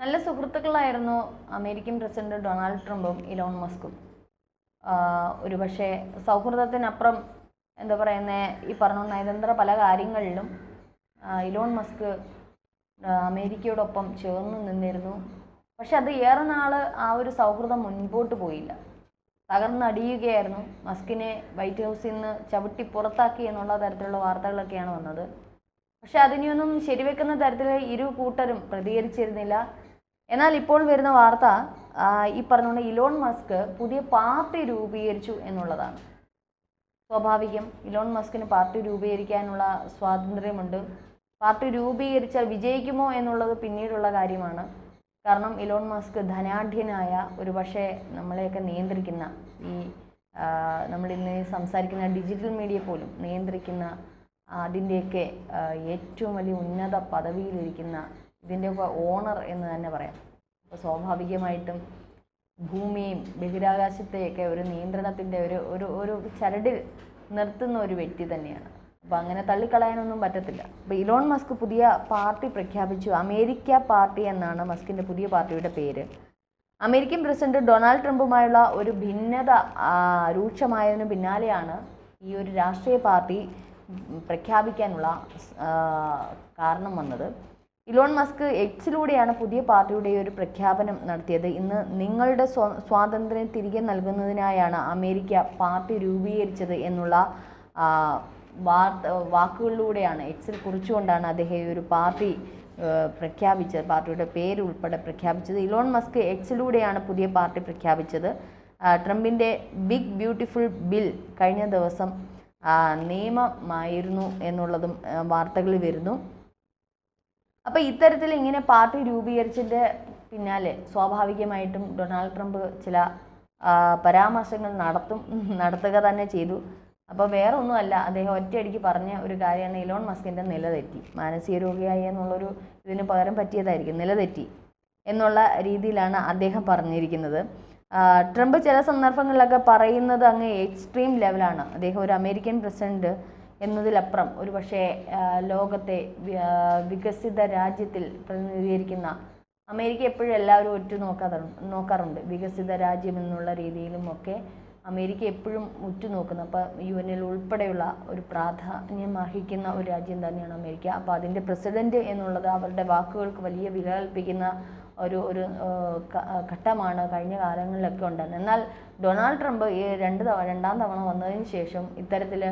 നല്ല സുഹൃത്തുക്കളായിരുന്നു American president Donald ട്രംപും Elon മസ്കും. ഒരുപക്ഷെ സൗഹൃദത്തിനപ്പുറം എന്താ പറയുന്നത്, ഈ പറഞ്ഞ നയതന്ത്ര പല കാര്യങ്ങളിലും ഇലോൺ മസ്ക് അമേരിക്കയോടൊപ്പം ചേർന്ന് നിന്നിരുന്നു. പക്ഷെ അത് ഏറെ നാൾ ആ ഒരു സൗഹൃദം മുൻപോട്ട് പോയില്ല, തകർന്നടിയുകയായിരുന്നു. മസ്കിനെ വൈറ്റ് ഹൗസിൽ നിന്ന് ചവിട്ടി പുറത്താക്കി എന്നുള്ള തരത്തിലുള്ള വാർത്തകളൊക്കെയാണ് വന്നത്. പക്ഷെ അതിനെയൊന്നും ശരിവെക്കുന്ന തരത്തിൽ ഇരു കൂട്ടരും പ്രതികരിച്ചിരുന്നില്ല. എന്നാൽ ഇപ്പോൾ വരുന്ന വാർത്ത ഈ പറഞ്ഞുകൊണ്ട് ഇലോൺ മസ്ക് പുതിയ പാർട്ടി രൂപീകരിച്ചു എന്നുള്ളതാണ്. സ്വാഭാവികം, ഇലോൺ മസ്കിന് പാർട്ടി രൂപീകരിക്കാനുള്ള സ്വാതന്ത്ര്യമുണ്ട്. പാർട്ടി രൂപീകരിച്ചാൽ വിജയിക്കുമോ എന്നുള്ളത് പിന്നീടുള്ള കാര്യമാണ്. കാരണം ഇലോൺ മസ്ക് ധനാഢ്യനായ, ഒരു പക്ഷേ നമ്മളെയൊക്കെ നിയന്ത്രിക്കുന്ന, ഈ നമ്മളിന്ന് സംസാരിക്കുന്ന ഡിജിറ്റൽ മീഡിയ പോലും നിയന്ത്രിക്കുന്ന, അതിൻ്റെയൊക്കെ ഏറ്റവും വലിയ ഉന്നത പദവിയിലിരിക്കുന്ന, ഇതിൻ്റെയൊക്കെ ഓണർ എന്ന് തന്നെ പറയാം. അപ്പോൾ സ്വാഭാവികമായിട്ടും ഭൂമിയും ബഹിരാകാശത്തെയൊക്കെ ഒരു നിയന്ത്രണത്തിൻ്റെ ഒരു ചരടിൽ നിർത്തുന്ന ഒരു വ്യക്തി തന്നെയാണ്. അപ്പോൾ അങ്ങനെ തള്ളിക്കളയാനൊന്നും പറ്റത്തില്ല. അപ്പോൾ ഇലോൺ മസ്ക് പുതിയ പാർട്ടി പ്രഖ്യാപിച്ചു. അമേരിക്ക പാർട്ടി എന്നാണ് മസ്കിൻ്റെ പുതിയ പാർട്ടിയുടെ പേര്. അമേരിക്കൻ പ്രസിഡന്റ് ഡൊണാൾഡ് ട്രംപുമായുള്ള ഒരു ഭിന്നത രൂക്ഷമായതിനു പിന്നാലെയാണ് ഈ ഒരു രാഷ്ട്രീയ പാർട്ടി പ്രഖ്യാപിക്കാനുള്ള കാരണം വന്നത്. ഇലോൺ മസ്ക് എക്സിലൂടെയാണ് പുതിയ പാർട്ടിയുടെ ഒരു പ്രഖ്യാപനം നടത്തിയത്. ഇന്ന് നിങ്ങളുടെ സ്വാതന്ത്ര്യം തിരികെ നൽകുന്നതിനായാണ് അമേരിക്ക പാർട്ടി രൂപീകരിച്ചത് എന്നുള്ള വാക്കുകളിലൂടെയാണ്, എക്സിൽ കുറിച്ചുകൊണ്ടാണ് അദ്ദേഹം ഈ ഒരു പാർട്ടി പ്രഖ്യാപിച്ചത്, പാർട്ടിയുടെ പേര് ഉൾപ്പെടെ പ്രഖ്യാപിച്ചത്. ഇലോൺ മസ്ക് എക്സിലൂടെയാണ് പുതിയ പാർട്ടി പ്രഖ്യാപിച്ചത്. ട്രംപിൻ്റെ ബിഗ് ബ്യൂട്ടിഫുൾ ബിൽ കഴിഞ്ഞ ദിവസം നിയമമായിരുന്നു എന്നുള്ളതും വാർത്തകളിൽ വരുന്നു. അപ്പോൾ ഇത്തരത്തിൽ ഇങ്ങനെ പാർട്ടി രൂപീകരിച്ചതിൻ്റെ പിന്നാലെ സ്വാഭാവികമായിട്ടും ഡൊണാൾഡ് ട്രംപ് ചില പരാമർശങ്ങൾ നടത്തുക തന്നെ ചെയ്തു. അപ്പോൾ വേറെ ഒന്നുമല്ല, അദ്ദേഹം ഒറ്റയടിക്ക് പറഞ്ഞ ഒരു കാര്യമാണ് ഇലോൺ മസ്കിൻ്റെ നിലതെറ്റി, മാനസിക രോഗിയായി എന്നുള്ളൊരു ഇതിന് പകരം പറ്റിയതായിരിക്കും, നിലതെറ്റി എന്നുള്ള രീതിയിലാണ് അദ്ദേഹം പറഞ്ഞിരിക്കുന്നത്. ട്രംപ് ചില സന്ദർഭങ്ങളിലൊക്കെ പറയുന്നത് അങ്ങ് എക്സ്ട്രീം ലെവലാണ്. അദ്ദേഹം ഒരു അമേരിക്കൻ പ്രസിഡന്റ് എന്നതിലപ്പുറം ഒരു പക്ഷേ ലോകത്തെ വികസിത രാജ്യത്തിൽ പ്രതിനിധീകരിക്കുന്ന, അമേരിക്ക എപ്പോഴും എല്ലാവരും നോക്കാറുണ്ട് വികസിത രാജ്യം എന്നുള്ള രീതിയിലും ഒക്കെ അമേരിക്ക എപ്പോഴും ഉറ്റുനോക്കുന്നു. അപ്പോൾ UN ഉൾപ്പെടെയുള്ള ഒരു പ്രാധാന്യം അർഹിക്കുന്ന ഒരു രാജ്യം തന്നെയാണ് അമേരിക്ക. അപ്പോൾ അതിൻ്റെ പ്രസിഡന്റ് എന്നുള്ളത് അവരുടെ വാക്കുകൾക്ക് വലിയ വില കൽപ്പിക്കുന്ന ഒരു ഘട്ടമാണ് കഴിഞ്ഞ കാലങ്ങളിലൊക്കെ ഉണ്ടായിരുന്നത്. എന്നാൽ ഡൊണാൾഡ് ട്രംപ് ഈ രണ്ടാം തവണ വന്നതിന് ശേഷം ഇത്തരത്തിൽ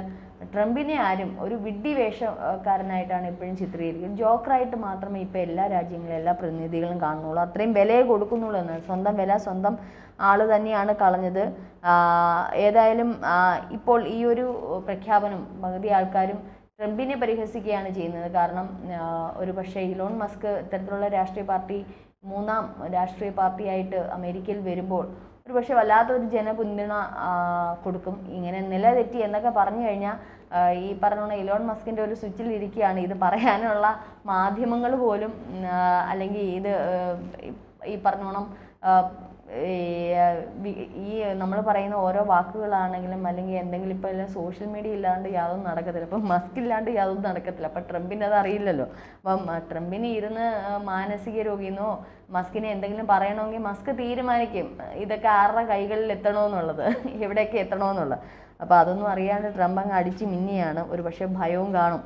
ട്രംപിനെ ആരും ഒരു വിഡ്ഢി വേഷക്കാരനായിട്ടാണ് എപ്പോഴും ചിത്രീകരിക്കുന്നത്. ജോക്കറായിട്ട് മാത്രമേ ഇപ്പോൾ എല്ലാ രാജ്യങ്ങളും എല്ലാ പ്രതിനിധികളും കാണുന്നുള്ളൂ. അത്രയും വിലയെ കൊടുക്കുന്നുള്ളൂ എന്നാണ്. സ്വന്തം വില സ്വന്തം ആൾ തന്നെയാണ് കളഞ്ഞത്. ഏതായാലും ഇപ്പോൾ ഈ ഒരു പ്രഖ്യാപനം പകുതി ആൾക്കാരും ട്രംപിനെ പരിഹസിക്കുകയാണ് ചെയ്യുന്നത്. കാരണം ഒരു പക്ഷേ ഇലോൺ മസ്ക് ഇത്തരത്തിലുള്ള രാഷ്ട്രീയ പാർട്ടി മൂന്നാം രാഷ്ട്രീയ പാർട്ടിയായിട്ട് അമേരിക്കയിൽ വരുമ്പോൾ ഒരു പക്ഷേ വല്ലാത്തൊരു ജനപിന്തുണ കൊടുക്കും. ഇങ്ങനെ നിലതെറ്റി എന്നൊക്കെ പറഞ്ഞു കഴിഞ്ഞാൽ ഈ പറഞ്ഞ ഇലോൺ മസ്കിൻ്റെ ഒരു സ്വിച്ചിൽ ഇരിക്കുകയാണ്. ഇത് പറയാനുള്ള മാധ്യമങ്ങൾ പോലും, അല്ലെങ്കിൽ ഇത് ഈ പറഞ്ഞോണം ഈ നമ്മൾ പറയുന്ന ഓരോ വാക്കുകളാണെങ്കിലും അല്ലെങ്കിൽ എന്തെങ്കിലും ഇപ്പോൾ എല്ലാം സോഷ്യൽ മീഡിയ ഇല്ലാണ്ട് യാതൊന്നും നടക്കത്തില്ല. അപ്പം മസ്ക് ഇല്ലാണ്ട് യാതൊന്നും നടക്കത്തില്ല. അപ്പം ട്രംപിന് അത് അറിയില്ലല്ലോ. അപ്പം ട്രംപിന് ഇരുന്ന് മാനസിക രോഗിയെന്നോ മസ്കിനെ എന്തെങ്കിലും പറയണമെങ്കിൽ മസ്ക് തീരുമാനിക്കും ഇതൊക്കെ ആരുടെ കൈകളിൽ എത്തണമെന്നുള്ളത്, എവിടെയൊക്കെ എത്തണമെന്നുള്ളത്. അപ്പോൾ അതൊന്നും അറിയാണ്ട് ട്രംപ് അങ്ങ് അടിച്ച് മിന്നിയാണ്. ഒരു പക്ഷേ ഭയവും കാണും.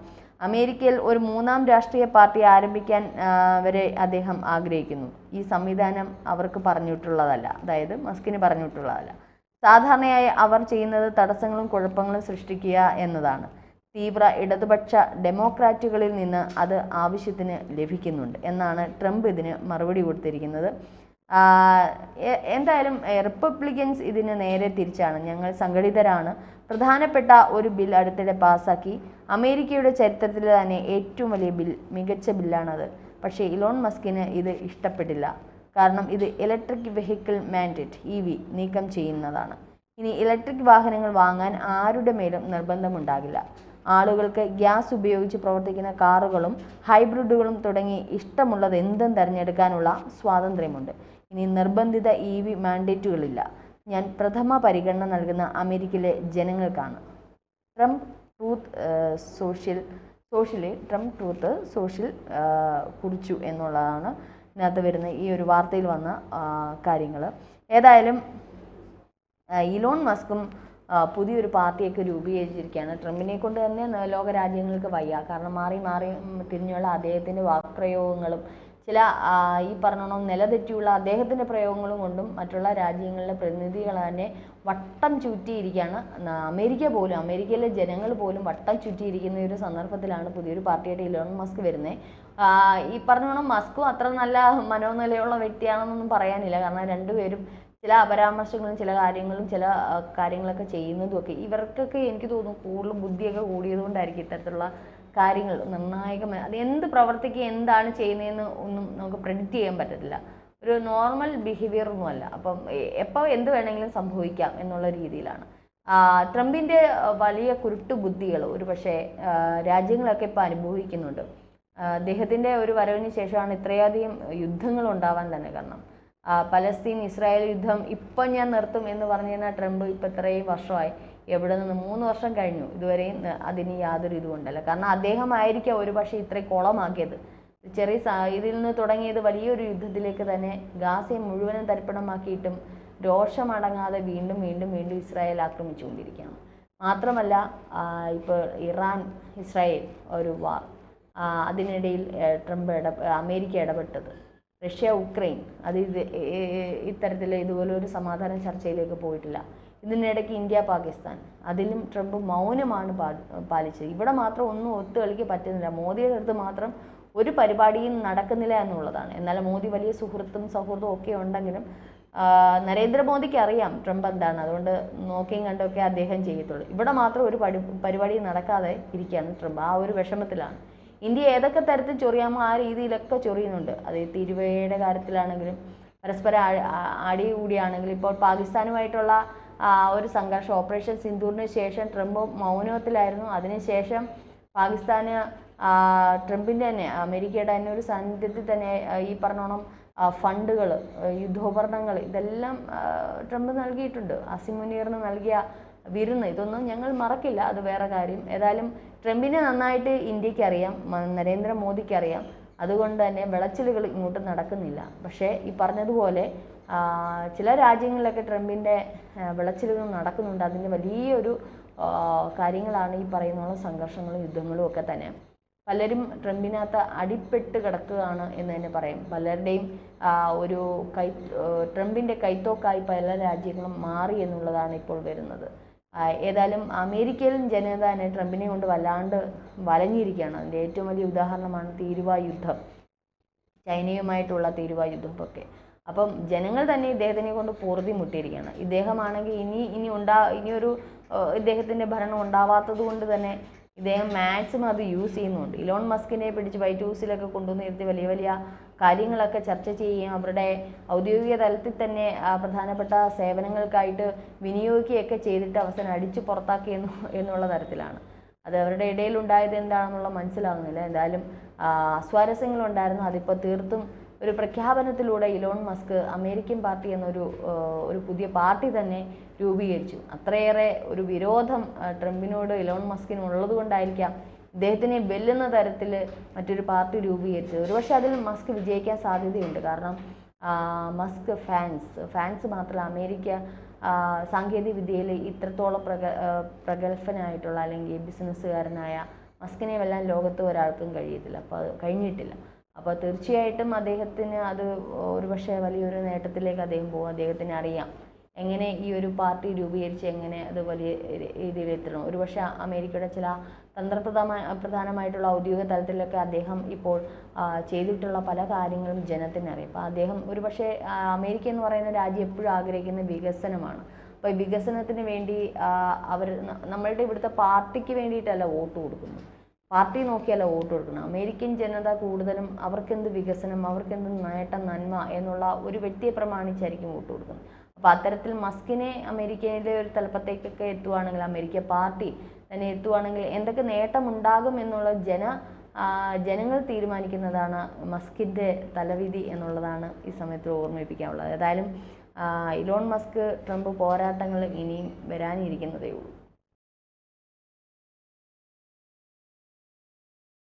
അമേരിക്കയിൽ ഒരു മൂന്നാം രാഷ്ട്രീയ പാർട്ടി ആരംഭിക്കാൻ വരെ അദ്ദേഹം ആഗ്രഹിക്കുന്നു. ഈ സംവിധാനം അവർക്ക് പറഞ്ഞിട്ടുള്ളതല്ല, അതായത് മസ്കിന് പറഞ്ഞിട്ടുള്ളതല്ല. സാധാരണയായി അവർ ചെയ്യുന്നത് തടസ്സങ്ങളും കുഴപ്പങ്ങളും സൃഷ്ടിക്കുക എന്നതാണ്. തീവ്ര ഇടതുപക്ഷ ഡെമോക്രാറ്റുകളിൽ നിന്ന് അത് ആവശ്യത്തിന് ലഭിക്കുന്നുണ്ട് എന്നാണ് ട്രംപ് ഇതിന് മറുപടി കൊടുത്തിരിക്കുന്നത്. എന്തായാലും റിപ്പബ്ലിക്കൻസ് ഇതിന് നേരെ തിരിച്ചാണ്. ഞങ്ങൾ സംഘടിതരാണ്. പ്രധാനപ്പെട്ട ഒരു ബിൽ അടുത്തിടെ പാസാക്കി. അമേരിക്കയുടെ ചരിത്രത്തിൽ തന്നെ ഏറ്റവും വലിയ ബിൽ, മികച്ച ബില്ലാണത്. പക്ഷേ ഇലോൺ മസ്കിന് ഇത് ഇഷ്ടപ്പെട്ടില്ല. കാരണം ഇത് ഇലക്ട്രിക് വെഹിക്കിൾ മാൻഡേറ്റ് EV നീക്കം ചെയ്യുന്നതാണ്. ഇനി ഇലക്ട്രിക് വാഹനങ്ങൾ വാങ്ങാൻ ആരുടെ മേലും നിർബന്ധമുണ്ടാകില്ല. ആളുകൾക്ക് ഗ്യാസ് ഉപയോഗിച്ച് പ്രവർത്തിക്കുന്ന കാറുകളും ഹൈബ്രിഡുകളും തുടങ്ങി ഇഷ്ടമുള്ളത് എന്തും തിരഞ്ഞെടുക്കാനുള്ള സ്വാതന്ത്ര്യമുണ്ട്. ഇനി നിർബന്ധിത EV മാൻഡേറ്റുകളില്ല. ഞാൻ പ്രഥമ പരിഗണന നൽകുന്ന അമേരിക്കയിലെ ജനങ്ങൾക്കാണ്. ട്രംപ് ട്രൂത്ത് സോഷ്യൽ കുറിച്ചു എന്നുള്ളതാണ് ഇതിനകത്ത് വരുന്ന ഈ ഒരു വാർത്തയിൽ വന്ന കാര്യങ്ങൾ. ഏതായാലും ഇലോൺ മസ്കും പുതിയൊരു പാർട്ടിയൊക്കെ രൂപീകരിച്ചിരിക്കുകയാണ്. ട്രംപിനെ കൊണ്ട് തന്നെ ലോക രാജ്യങ്ങൾക്ക് വയ്യ. കാരണം മാറി മാറി തിരിഞ്ഞുള്ള അദ്ദേഹത്തിൻ്റെ വാക്പ്രയോഗങ്ങളും ചില ഈ പറഞ്ഞോണം നിലതെറ്റിയുള്ള അദ്ദേഹത്തിൻ്റെ പ്രയോഗങ്ങളും കൊണ്ടും മറ്റുള്ള രാജ്യങ്ങളിലെ പ്രതിനിധികൾ തന്നെ വട്ടം ചുറ്റിയിരിക്കുകയാണ്. അമേരിക്കയിലെ ജനങ്ങൾ പോലും വട്ടം ചുറ്റിയിരിക്കുന്ന ഒരു സന്ദർഭത്തിലാണ് പുതിയൊരു പാർട്ടിയായിട്ട് ഇലോൺ മസ്ക് വരുന്നത്. ഈ പറഞ്ഞോണം മസ്കും അത്ര നല്ല മനോനിലയുള്ള വ്യക്തിയാണെന്നൊന്നും പറയാനില്ല. കാരണം രണ്ടുപേരും ചില അപരാമർശങ്ങളും ചില കാര്യങ്ങളൊക്കെ ചെയ്യുന്നതുമൊക്കെ ഇവർക്കൊക്കെ എനിക്ക് തോന്നുന്നു കൂടുതൽ ബുദ്ധിയൊക്കെ കൂടിയതുകൊണ്ടായിരിക്കും ഇത്തരത്തിലുള്ള കാര്യങ്ങൾ നിർണായകമായി. അത് എന്ത് പ്രവർത്തിക്കുക എന്താണ് ചെയ്യുന്നതെന്ന് ഒന്നും നമുക്ക് പ്രെഡിക്റ്റ് ചെയ്യാൻ പറ്റത്തില്ല. ഒരു നോർമൽ ബിഹേവിയർ ഒന്നുമല്ല. അപ്പം എപ്പോൾ എന്ത് വേണമെങ്കിലും സംഭവിക്കാം എന്നുള്ള രീതിയിലാണ്. ട്രംപിൻ്റെ വലിയ കുരുട്ടു ബുദ്ധികൾ ഒരു പക്ഷേ രാജ്യങ്ങളൊക്കെ ഇപ്പോൾ അനുഭവിക്കുന്നുണ്ട്. അദ്ദേഹത്തിൻ്റെ ഒരു വരവിന് ശേഷമാണ് ഇത്രയധികം യുദ്ധങ്ങൾ ഉണ്ടാവാൻ തന്നെ കാരണം. പലസ്തീൻ ഇസ്രായേൽ യുദ്ധം ഇപ്പം ഞാൻ നിർത്തും എന്ന് പറഞ്ഞിരുന്ന ട്രംപ് ഇപ്പം ഇത്രയും വർഷമായി എവിടെ നിന്ന് 3 വർഷം കഴിഞ്ഞു ഇതുവരെയും അതിന് യാതൊരു ഇതുകൊണ്ടല്ല. കാരണം അദ്ദേഹമായിരിക്കാം ഒരു പക്ഷേ ഇത്രയും കുളമാക്കിയത്. ഇതിൽ നിന്ന് തുടങ്ങിയത് വലിയൊരു യുദ്ധത്തിലേക്ക് തന്നെ ഗാസയെ മുഴുവനും തരിപ്പണമാക്കിയിട്ടും രോഷമടങ്ങാതെ വീണ്ടും വീണ്ടും വീണ്ടും ഇസ്രായേൽ ആക്രമിച്ചുകൊണ്ടിരിക്കുകയാണ്. മാത്രമല്ല ഇപ്പോൾ ഇറാൻ ഇസ്രായേൽ ഒരു വാർ, അതിനിടയിൽ അമേരിക്ക ഇടപെട്ടത്, റഷ്യ ഉക്രൈൻ, അത് ഇത്തരത്തിൽ ഇതുപോലൊരു സമാധാന ചർച്ചയിലേക്ക് പോയിട്ടില്ല. ഇതിനിടയ്ക്ക് ഇന്ത്യ പാകിസ്ഥാൻ, അതിലും ട്രംപ് മൗനമാണ് പാലിച്ചത്. ഇവിടെ മാത്രം ഒന്നും ഒത്തുകളിക്ക് പറ്റുന്നില്ല. മോദിയുടെ അടുത്ത് മാത്രം ഒരു പരിപാടിയും നടക്കുന്നില്ല എന്നുള്ളതാണ്. എന്നാൽ മോദി വലിയ സൗഹൃദവും ഒക്കെ ഉണ്ടെങ്കിലും നരേന്ദ്രമോദിക്ക് അറിയാം ട്രംപ് എന്താണ്. അതുകൊണ്ട് നോക്കിയും കണ്ടൊക്കെ അദ്ദേഹം ചെയ്യത്തുള്ളൂ. ഇവിടെ മാത്രം ഒരു പരിപാടി നടക്കാതെ ഇരിക്കുകയാണ് ട്രംപ്. ആ ഒരു വിഷമത്തിലാണ്. ഇന്ത്യ ഏതൊക്കെ തരത്തിൽ ചൊറിയാമോ ആ രീതിയിലൊക്കെ ചൊറിയുന്നുണ്ട്. അത് തീരുവയുടെ കാര്യത്തിലാണെങ്കിലും പരസ്പരം അടികൂടിയാണെങ്കിലും ഇപ്പോൾ പാകിസ്ഥാനുമായിട്ടുള്ള ഒരു സംഘർഷം ഓപ്പറേഷൻ സിന്ദൂറിന് ശേഷം ട്രംപ് മൗനത്തിലായിരുന്നു. അതിനുശേഷം പാകിസ്ഥാന് ട്രംപിൻ്റെ തന്നെ അമേരിക്കയുടെ തന്നെ ഒരു സാന്നിധ്യത്തിൽ തന്നെ ഈ പറഞ്ഞോണം ഫണ്ടുകൾ, യുദ്ധോപകരണങ്ങൾ ഇതെല്ലാം ട്രംപ് നൽകിയിട്ടുണ്ട്. അസിം മുനീറിന് നൽകിയ വിരുന്ന് ഇതൊന്നും ഞങ്ങൾ മറക്കില്ല, അത് വേറെ കാര്യം. ഏതായാലും ട്രംപിനെ നന്നായിട്ട് ഇന്ത്യക്ക് അറിയാം, നരേന്ദ്രമോദിക്ക് അറിയാം. അതുകൊണ്ട് തന്നെ വിളച്ചിലുകൾ ഇങ്ങോട്ട് നടക്കുന്നില്ല. പക്ഷേ ഈ പറഞ്ഞതുപോലെ ചില രാജ്യങ്ങളിലൊക്കെ ട്രംപിൻ്റെ വിളച്ചിലുകൾ നടക്കുന്നുണ്ട്. അതിൻ്റെ വലിയൊരു കാര്യങ്ങളാണ് ഈ പറയുന്ന സംഘർഷങ്ങളും യുദ്ധങ്ങളും ഒക്കെ തന്നെ. പലരും ട്രംപിനകത്ത് അടിപ്പെട്ട് കിടക്കുകയാണ് എന്ന് തന്നെ പറയും. പലരുടെയും ഒരു ട്രംപിൻ്റെ കൈത്തോക്കായി പല രാജ്യങ്ങളും മാറി എന്നുള്ളതാണ് ഇപ്പോൾ വരുന്നത്. ഏതായാലും അമേരിക്കയിലും ജനത തന്നെ ട്രംപിനെ കൊണ്ട് വല്ലാണ്ട് വലഞ്ഞിരിക്കുകയാണ്. അതിൻ്റെ ഏറ്റവും വലിയ ഉദാഹരണമാണ് തീരുവ യുദ്ധം, ചൈനയുമായിട്ടുള്ള തീരുവ യുദ്ധമൊക്കെ. അപ്പം ജനങ്ങൾ തന്നെ ഇദ്ദേഹത്തിനെ കൊണ്ട് പൊറുതി മുട്ടിയിരിക്കുകയാണ്. ഇദ്ദേഹമാണെങ്കിൽ ഇനിയൊരു ഇദ്ദേഹത്തിൻ്റെ ഭരണം ഉണ്ടാവാത്തത് കൊണ്ട് തന്നെ ഇദ്ദേഹം മാക്സിമം അത് യൂസ് ചെയ്യുന്നുണ്ട്. ഇലോൺ മസ്കിനെ പിടിച്ച് വൈറ്റ് ഹൗസിലൊക്കെ കൊണ്ടുവന്ന് നിർത്തി വലിയ വലിയ കാര്യങ്ങളൊക്കെ ചർച്ച ചെയ്യുകയും അവരുടെ ഔദ്യോഗിക തലത്തിൽ തന്നെ പ്രധാനപ്പെട്ട സേവനങ്ങൾക്കായിട്ട് വിനിയോഗിക്കുകയൊക്കെ ചെയ്തിട്ട് അവസാനം അടിച്ചു പുറത്താക്കി എന്നുള്ള തരത്തിലാണ്. അത് അവരുടെ ഇടയിൽ ഉണ്ടായത് എന്താണെന്നുള്ള മനസ്സിലാകുന്നില്ല. എന്തായാലും അസ്വാരസ്യങ്ങളുണ്ടായിരുന്നു. അതിപ്പോൾ തീർത്തും ഒരു പ്രഖ്യാപനത്തിലൂടെ ഇലോൺ മസ്ക് അമേരിക്കൻ പാർട്ടി ഒരു പുതിയ പാർട്ടി തന്നെ രൂപീകരിച്ചു. അത്രയേറെ ഒരു വിരോധം ട്രംപിനോട് ഇലോൺ മസ്കിന് ഉള്ളത് കൊണ്ടായിരിക്കാം ഇദ്ദേഹത്തിനെ വെല്ലുന്ന തരത്തിൽ മറ്റൊരു പാർട്ടി രൂപീകരിച്ചത്. ഒരുപക്ഷെ അതിൽ മസ്ക് വിജയിക്കാൻ സാധ്യതയുണ്ട്. കാരണം മസ്ക് ഫാൻസ് മാത്രമല്ല, അമേരിക്ക സാങ്കേതിക വിദ്യയിൽ ഇത്രത്തോളം പ്രഗത്ഭനായിട്ടുള്ള അല്ലെങ്കിൽ ബിസിനസ്സുകാരനായ മസ്കിനെ വെല്ലാൻ ലോകത്ത് ഒരാൾക്കും കഴിഞ്ഞിട്ടില്ല. അപ്പോൾ തീർച്ചയായിട്ടും അദ്ദേഹത്തിന് അത് ഒരുപക്ഷെ വലിയൊരു നേട്ടത്തിലേക്ക് അദ്ദേഹം പോകും. അദ്ദേഹത്തിന് അറിയാം എങ്ങനെ ഈ ഒരു പാർട്ടി രൂപീകരിച്ച് എങ്ങനെ അത് വലിയ രീതിയിൽ എത്തണം. ഒരുപക്ഷെ അമേരിക്കയുടെ ചില പ്രധാനമായിട്ടുള്ള ഔദ്യോഗിക തലത്തിലൊക്കെ അദ്ദേഹം ഇപ്പോൾ ചെയ്തിട്ടുള്ള പല കാര്യങ്ങളും ജനത്തിനറിയാം. അപ്പോൾ അദ്ദേഹം ഒരുപക്ഷെ അമേരിക്ക എന്ന് പറയുന്ന രാജ്യം എപ്പോഴും ആഗ്രഹിക്കുന്ന വികസനമാണ്. അപ്പോൾ ഈ വികസനത്തിന് വേണ്ടി നമ്മളുടെ ഇവിടുത്തെ പാർട്ടിക്ക് വേണ്ടിയിട്ടല്ല വോട്ട് കൊടുക്കുന്നത്, പാർട്ടി നോക്കിയല്ല വോട്ട് കൊടുക്കണം. അമേരിക്കൻ ജനത കൂടുതലും അവർക്കെന്ത് വികസനം, അവർക്കെന്ത് നേട്ടം, നന്മ എന്നുള്ള ഒരു വ്യക്തിയെ പ്രമാണിച്ചായിരിക്കും വോട്ട് കൊടുക്കുന്നത്. അപ്പോൾ അത്തരത്തിൽ മസ്കിനെ അമേരിക്കയിലെ ഒരു തലപ്പത്തേക്കൊക്കെ എത്തുവാണെങ്കിൽ, അമേരിക്ക പാർട്ടി തന്നെ എത്തുവാണെങ്കിൽ എന്തൊക്കെ നേട്ടമുണ്ടാകും എന്നുള്ള ജനങ്ങൾ തീരുമാനിക്കുന്നതാണ് മസ്കിൻ്റെ തലവിധി എന്നുള്ളതാണ് ഈ സമയത്ത് ഓർമ്മിപ്പിക്കാനുള്ളത്. ഏതായാലും ഇലോൺ മസ്ക് ട്രംപ് പോരാട്ടങ്ങൾ ഇനിയും വരാനിരിക്കുന്നതേ ഉള്ളൂ.